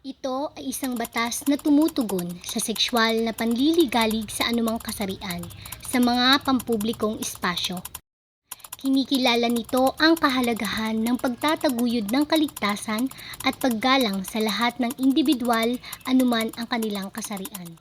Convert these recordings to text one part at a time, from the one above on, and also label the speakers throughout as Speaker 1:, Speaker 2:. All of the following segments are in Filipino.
Speaker 1: Ito ay isang batas na tumutugon sa sexual na panliligalig sa anumang kasarian sa mga pampublikong espasyo. Kinikilala nito ang kahalagahan ng pagtataguyod ng kaligtasan at paggalang sa lahat ng indibidwal anuman ang kanilang kasarian.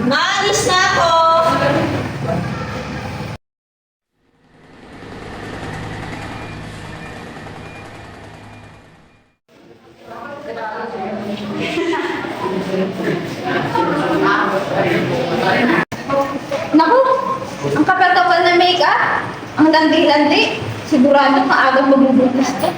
Speaker 2: Maalis na ako!
Speaker 3: Naku! Ang kapal-kapal na make-up! Ang landi-landi! Sigurado maagang mabubukas ka.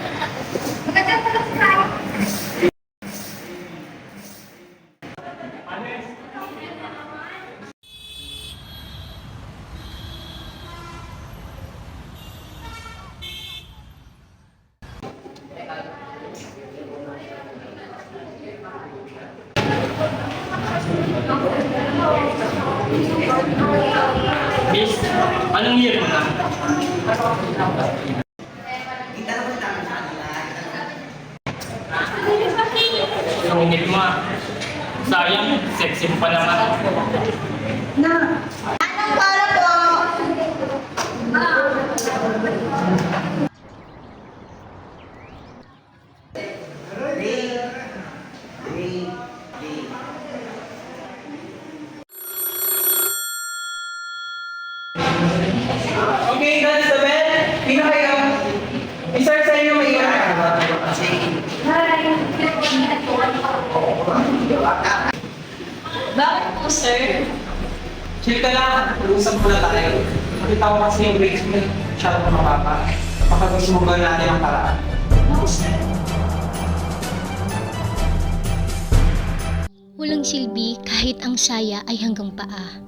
Speaker 4: Miss, anong year mo na? Sungit mo ah. Sayang, sexy mo pa naman.
Speaker 2: Anong para po?
Speaker 5: Okay, that's the bell. Pinakayo. I-start sa inyo may
Speaker 2: Bakit po, sir?
Speaker 5: Chill ka lang. Pag-usap muna tayo. Makita ko kasi yung grades mo masyado na mababa. Baka gusto mo gawin natin ang paraan.
Speaker 1: Walang silbi kahit ang saya ay hanggang paa.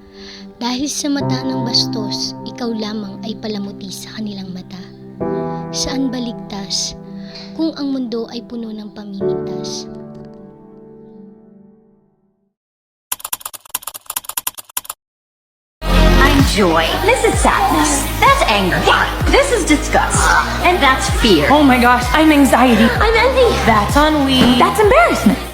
Speaker 1: Dahil sa mata ng bastos, ikaw lamang ay palamuti sa kanilang mata. Saan baligtas kung ang mundo ay puno ng pamimintas?
Speaker 6: I'm joy. This is sadness. That's anger. This is disgust. And that's fear.
Speaker 7: Oh my gosh, I'm anxiety.
Speaker 6: I'm envy.
Speaker 7: That's ennui.
Speaker 6: That's embarrassment.